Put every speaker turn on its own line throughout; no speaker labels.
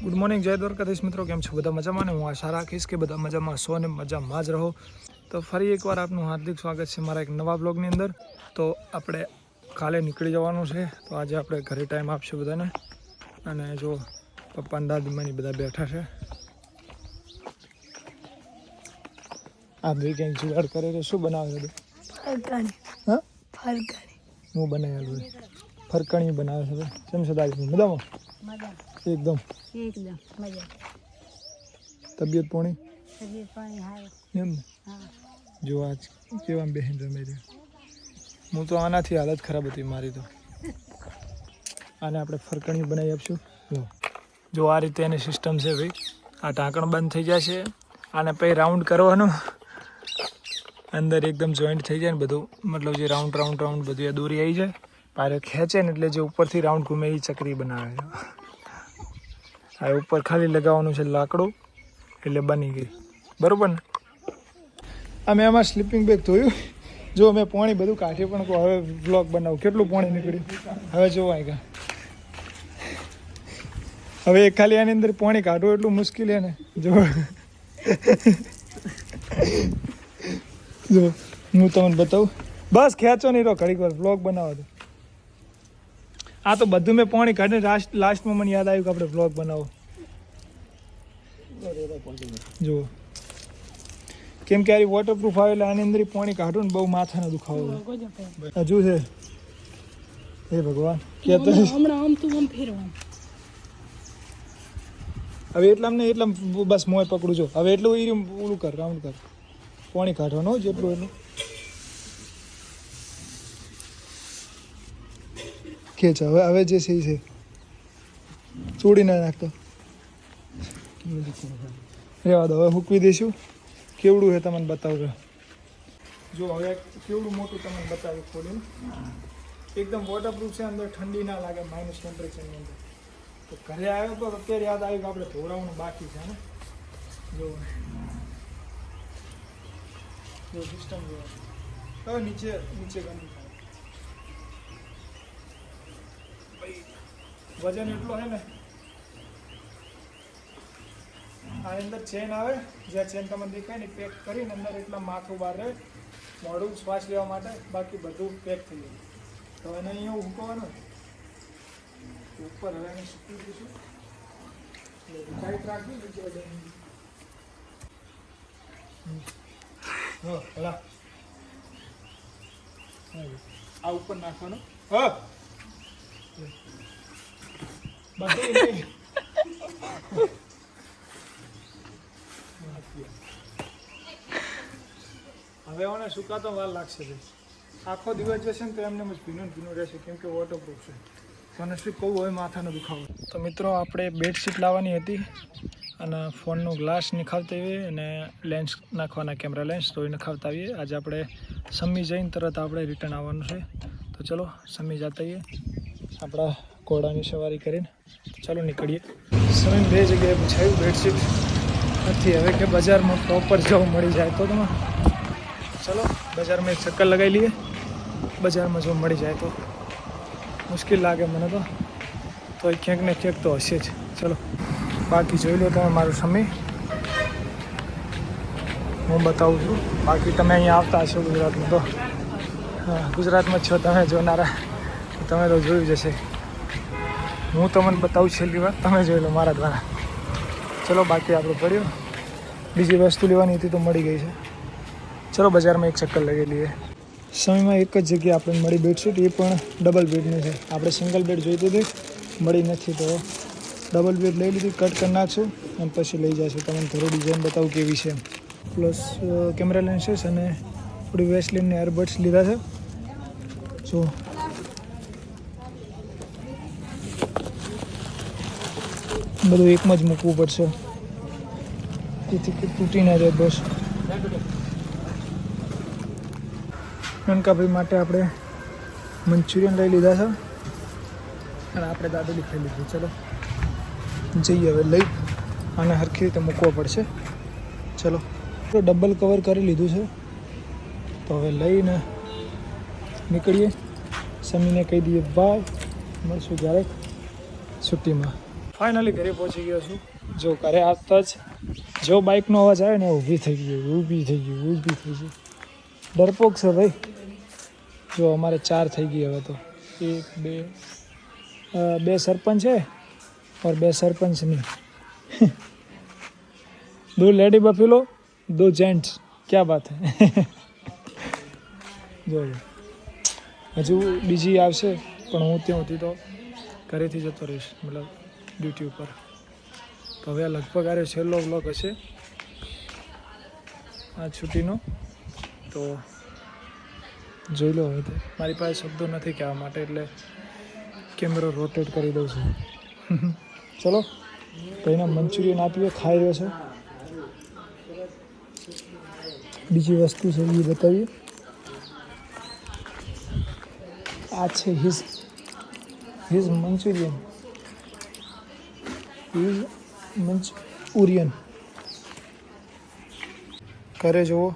Good morning, જય દ્વારકાધીશ મિત્રો. કેમ છો બધા મજામાં ને? હું આશા રાખીશ કે બધા મજામાં છો અને મજામાં જ રહો. તો ફરી એકવાર આપનું હાર્દિક સ્વાગત છે મારા એક નવા બ્લોગની અંદર. તો આપણે કાલે નીકળી જવાનું છે, તો આજે આપણે ઘરે ટાઈમ આપશું બધાને. અને જો પપ્પા અને દાદીમાની બધા બેઠા છે. આ ભાઈ કંઈક જુગાડ કરે તો શું બનાવે છે? હા, ફરકણી. હું બનાવેલું ફરકણી બનાવે છે. કેમ છે દાદી? મજામાં? એકદમ મજા. તબિયત પાણી હારી એમ ને? જો આજ કેવા બહેન રમે છે. હું તો આનાથી હાલત ખરાબ હતી મારી તો. આને આપણે ફરકણી બનાવી આપશું. જો આ રીતે એની સિસ્ટમ છે ભાઈ. આ ઢાંકણ બંધ થઈ જશે, આને પછી રાઉન્ડ કરવાનું, અંદર એકદમ જોઈન્ટ થઈ જાય ને બધું, મતલબ જે રાઉન્ડ બધું એ દોરી આવી જાય. પારે ખેંચે ને એટલે જે ઉપરથી રાઉન્ડ ઘૂમે એ ચકરી બનાવે છે. આ ઉપર ખાલી લગાવવાનું છે લાકડું, એટલે બની ગઈ. બરાબર ને? અમે આમાં સ્લીપિંગ બેગ ધોયું. જો મેં પાણી બધું કાઢ્યું, પણ હવે વ્લોગ બનાવું. કેટલું પાણી નીકળ્યું હવે જોવા આવ્યા. હવે ખાલી આની અંદર પાણી કાઢવું એટલું મુશ્કેલ છે ને. જો જો હું તમને બતાવું. બસ ખેંચો નહીં, તો ઘડીક વાર વ્લોગ બનાવો તો. આ તો બધું મેં પાણી કાઢીને લાસ્ટમાં મને યાદ આવ્યું કે આપણે વ્લોગ બનાવો. જુઓ, કેમ કે આ વોટરપ્રૂફ આવે એટલે આની અંદર પાણી કાઢું ને બહુ માથાનો દુખાવો હજુ છે. હે ભગવાન, હવે એટલા ને એટલા બસ મોય પકડું છો. હવે એટલું ઓલું કર, રાઉન્ડ કર, પાણી કાઢવાનું જેટલું એટલું ખેંચ. હવે જે છે એ છે, છોડી ના નાખતો રેવા દો. હવે મૂકવી દઈશું. કેવડું છે તમને બતાવજો. જો હવે કેવડું મોટું તમને બતાવ્યું ખોલીને. એકદમ વોટરપ્રૂફ છે, અંદર ઠંડી ના લાગે, માઇનસ ટેમ્પરેચરની અંદર. તો ઘરે આવ્યો તો અત્યારે યાદ આવ્યું કે આપણે ધોળાવાનું બાકી છે ને. જો સિસ્ટમ જો હવે નીચે ગંદી થાય. વજન એટલું છે ને. આ અંદર ચેન આવે, જ્યાં ચેન તમને દેખાય ને પેક કરીને અંદર એટલા માથું બહાર રહે, મોડું શ્વાસ લેવા માટે. બાકી બધું પેક થઈ જાય. તો એને અહીંયા મૂકવાનું ઉપર. હવે એને સૂકવી દઈશું. ટાઈટ રાખવી નીચે બધાની. આ ઉપર નાખવાનું. હા બધું. હવે મને સુકાતો વાર લાગશે ભાઈ. આખો દિવસ જશે ને તો એમને ભીનું રહેશે, કેમ કે વોટરપ્રૂફ છે. મને શું કહું, હવે માથાનો દુખાવો. તો મિત્રો, આપણે બેડશીટ લાવવાની હતી અને ફોનનું ગ્લાસ નખાવતા આવીએ અને લેન્સ નાખવાના, કેમેરા લેન્સ, તો એ નખાવતા આવીએ. આજે આપણે સમી જઈને તરત આપણે રિટર્ન આવવાનું છે. તો ચલો સમી જતા આવીએ આપણા ઘોડાની સવારી કરીને. ચાલો નીકળીએ. સમી 2 જગ્યાએ પૂછાયું બેડશીટ નથી. હવે કે બજારમાં પ્રોપર જવું મળી જાય તો તમે. ચલો બજારમાં એક ચક્કર લગાવી લઈએ. બજારમાં જો મળી જાય તો. મુશ્કેલ લાગે મને તો ક્યાંક ને ક્યાંક તો હશે જ. ચલો બાકી જોઈ લો તમે મારું સમય. હું બતાવું છું. બાકી તમે અહીંયા આવતા હશો ગુજરાતમાં તો. હા, ગુજરાતમાં છો તમે જોનારા, તમે તો જોયું જશે. હું તમને બતાવું છેલ્લી વાર, તમે જોઈ લો મારા દ્વારા. ચલો બાકી આપણું પડ્યું. બીજી વસ્તુ લેવાની હતી તો મળી ગઈ છે. ચલો બજારમાં એક ચક્કર લગાવી લઈએ. સમયમાં એક જ જગ્યાએ આપણને મળી બેડશીટ, એ પણ ડબલ બેડની છે. આપણે સિંગલ બેડ જોઈતી હતી, મળી નથી, તો ડબલ બેડ લઈ લીધી. કટ કરી નાખશું અને પછી લઈ જઈશું. તમને થોડી ડિઝાઇન બતાવું કેવી છે. પ્લસ કેમેરા લેન્સીસ અને થોડી વેસ્ટલિનની એરબડ્સ લીધા છે. જો બધું એકમાં જ મૂકવું પડશે, જેથી કે તૂટી ના જાય. બસ નનકાભાઈ માટે આપણે મંચુરિયન લઈ લીધા છે અને આપણે દાબેલી ખાઈ લીધી. ચલો જઈએ હવે લઈ, અને સરખી રીતે મૂકવો પડશે. ચલો તો ડબલ કવર કરી લીધું છે, તો હવે લઈને નીકળીએ. સમીને કહી દઈએ બાય, મળશું ક્યારેક છુટ્ટીમાં. ફાઇનલી ઘરે પહોંચી ગયો છું. જો ઘરે આવતા જ જો બાઇકનો અવાજ આવે ને ઊભી થઈ ગઈ. ડરપોક છે ભાઈ. જો અમારે 4 થઈ ગઈ હવે તો. 1 2 સરપંચ है और 2 सरपंच नहीं. 2 लेडी बफेलो 2 जेंट्स. क्या बात है. જો હજુ બીજી આવશે પણ હું ત્યાંથી તો ઘરેથી જતો રહીશ, મતલબ ડ્યુટી ઉપર. તો હવે લગભગ આરે છેલ્લો વ્લોગ હશે આ છુટ્ટીનો. તો જોઈ લો. હવે તો મારી પાસે શબ્દો નથી કહેવા માટે, એટલે કેમેરો રોટેટ કરી દઉં છું. ચલો ભાઈને મંચુરિયન આપીએ. ખાઈ રહ્યો છે. બીજી વસ્તુ છે એ બતાવીએ. આ છે હિઝ મંચુરિયન. કરે જુઓ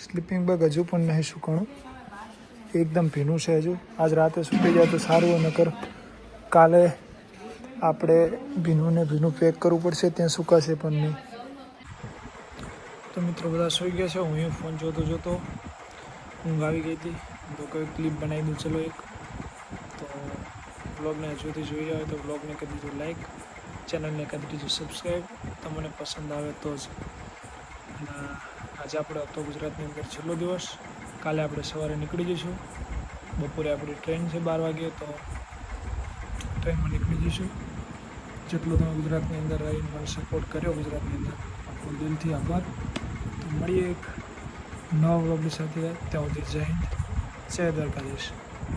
સ્લીપિંગ બેગ હજુ પણ નહીં સુકાણું, એકદમ ભીનું છે હજુ. આજ રાતે સૂકી જાય તો સારું, નકર કાલે આપણે ભીનું પેક કરવું પડશે, ત્યાં સુકાશે પણ નહીં. તો મિત્રો બધા સૂઈ ગયા છે. હું અહીં ફોન જોતો ઊંઘ આવી ગઈ હતી, તો કોઈ ક્લિપ બનાવી દઉં. ચલો એક તો બ્લોગને હજુથી જોઈ રહ્યા હોય તો બ્લોગને કરી દીધું લાઈક, ચેનલને કરી દીધું સબસ્ક્રાઈબ. તમને પસંદ આવે તો જ. અને આજે આપણે હતો ગુજરાતની અંદર છેલ્લો દિવસ. કાલે આપણે સવારે નીકળી જઈશું. બપોરે આપણી ટ્રેન છે 12 વાગે, તો ટ્રેનમાં નીકળી જઈશું. જેટલો તમે ગુજરાતની અંદર રહીને મને સપોર્ટ કર્યો ગુજરાતની અંદર, આપણો દિલથી આભાર. તો મળીએ એક નવા વ્લોગની સાથે. ત્યાં સુધી જય હિન્દ, જય દ્વારકાધીશ.